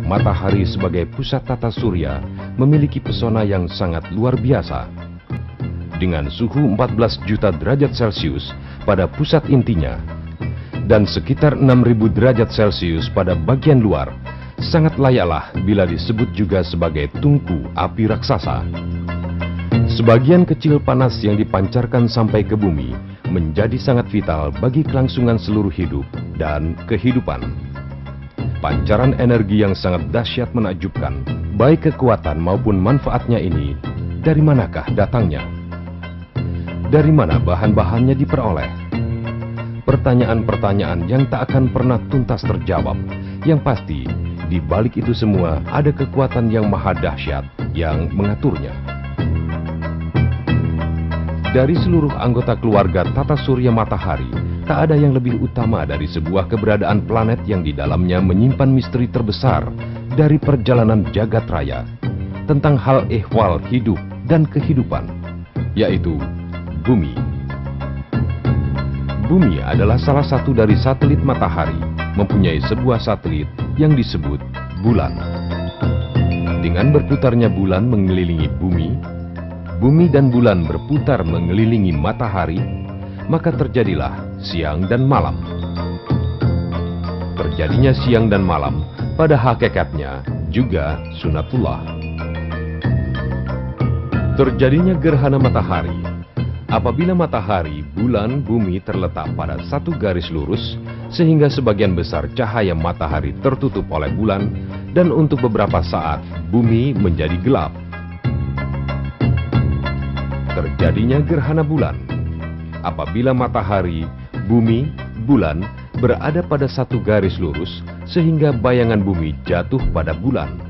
matahari sebagai pusat tata surya memiliki pesona yang sangat luar biasa. Dengan suhu 14 juta derajat Celcius pada pusat intinya dan sekitar 6.000 derajat Celcius pada bagian luar, sangat layaklah bila disebut juga sebagai tungku api raksasa. Sebagian kecil panas yang dipancarkan sampai ke bumi menjadi sangat vital bagi kelangsungan seluruh hidup dan kehidupan. Pancaran energi yang sangat dahsyat menakjubkan, baik kekuatan maupun manfaatnya ini, dari manakah datangnya? Dari mana bahan-bahannya diperoleh? Pertanyaan-pertanyaan yang tak akan pernah tuntas terjawab. Yang pasti, di balik itu semua ada kekuatan yang maha dahsyat yang mengaturnya. Dari seluruh anggota keluarga tata surya matahari, tak ada yang lebih utama dari sebuah keberadaan planet yang di dalamnya menyimpan misteri terbesar dari perjalanan jagat raya tentang hal ehwal hidup dan kehidupan, yaitu bumi. Bumi adalah salah satu dari satelit matahari, mempunyai sebuah satelit yang disebut bulan. Dengan berputarnya bulan mengelilingi bumi, bumi dan bulan berputar mengelilingi matahari, maka terjadilah siang dan malam. Terjadinya siang dan malam pada hakikatnya juga sunatullah. Terjadinya gerhana matahari apabila matahari, bulan, bumi terletak pada satu garis lurus sehingga sebagian besar cahaya matahari tertutup oleh bulan dan untuk beberapa saat bumi menjadi gelap. Terjadinya gerhana bulan apabila matahari, bumi, bulan berada pada satu garis lurus sehingga bayangan bumi jatuh pada bulan.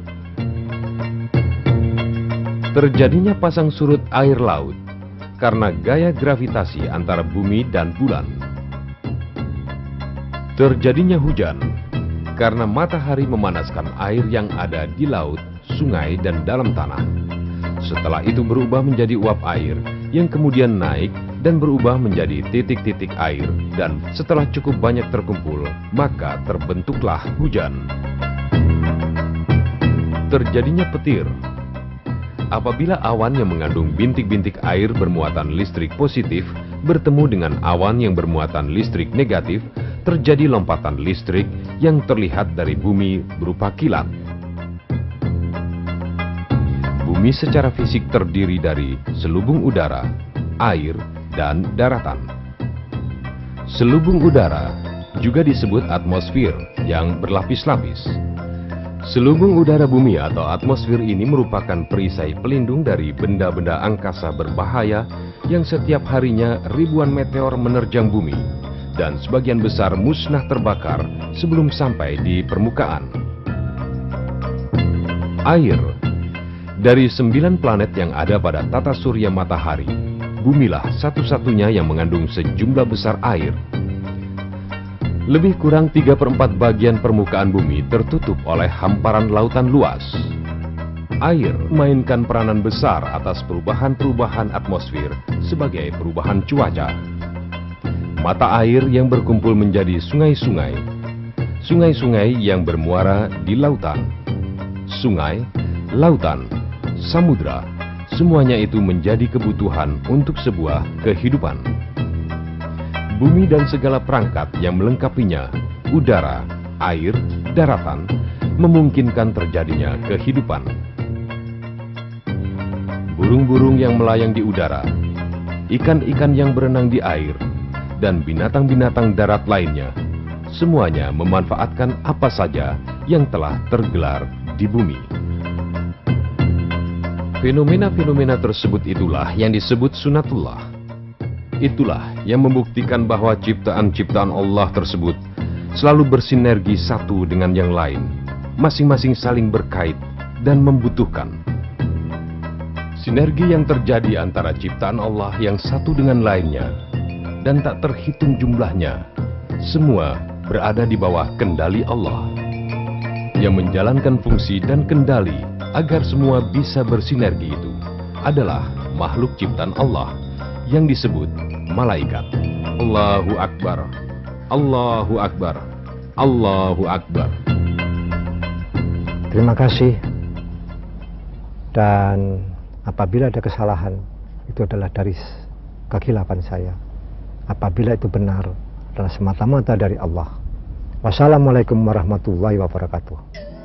Terjadinya pasang surut air laut karena gaya gravitasi antara bumi dan bulan. Terjadinya hujan karena matahari memanaskan air yang ada di laut, sungai, dan dalam tanah. Setelah itu berubah menjadi uap air yang kemudian naik dan berubah menjadi titik-titik air, dan setelah cukup banyak terkumpul, maka terbentuklah hujan. Terjadinya petir apabila awan yang mengandung bintik-bintik air bermuatan listrik positif bertemu dengan awan yang bermuatan listrik negatif, terjadi lompatan listrik yang terlihat dari bumi berupa kilat. Bumi secara fisik terdiri dari selubung udara, air, dan daratan. Selubung udara juga disebut atmosfer yang berlapis-lapis. Selubung udara bumi atau atmosfer ini merupakan perisai pelindung dari benda-benda angkasa berbahaya yang setiap harinya ribuan meteor menerjang bumi dan sebagian besar musnah terbakar sebelum sampai di permukaan. Air. Dari 9 planet yang ada pada tata surya matahari, bumilah satu-satunya yang mengandung sejumlah besar air. Lebih kurang 3/4 bagian permukaan bumi tertutup oleh hamparan lautan luas. Air memainkan peranan besar atas perubahan-perubahan atmosfer sebagai perubahan cuaca. Mata air yang berkumpul menjadi sungai-sungai, sungai-sungai yang bermuara di lautan, sungai, lautan, samudra, semuanya itu menjadi kebutuhan untuk sebuah kehidupan. Bumi dan segala perangkat yang melengkapinya, udara, air, daratan, memungkinkan terjadinya kehidupan. Burung-burung yang melayang di udara, ikan-ikan yang berenang di air, dan binatang-binatang darat lainnya, semuanya memanfaatkan apa saja yang telah tergelar di bumi. Fenomena-fenomena tersebut itulah yang disebut sunatullah. Itulah yang membuktikan bahwa ciptaan-ciptaan Allah tersebut selalu bersinergi satu dengan yang lain, masing-masing saling berkait dan membutuhkan. Sinergi yang terjadi antara ciptaan Allah yang satu dengan lainnya dan tak terhitung jumlahnya, semua berada di bawah kendali Allah yang menjalankan fungsi dan kendali agar semua bisa bersinergi itu adalah makhluk ciptaan Allah yang disebut malaikat. Allahu Akbar, Allahu Akbar, Allahu Akbar. Terima kasih. Dan apabila ada kesalahan, itu adalah dari kekhilafan saya. Apabila itu benar, adalah semata-mata dari Allah. Wassalamualaikum warahmatullahi wabarakatuh.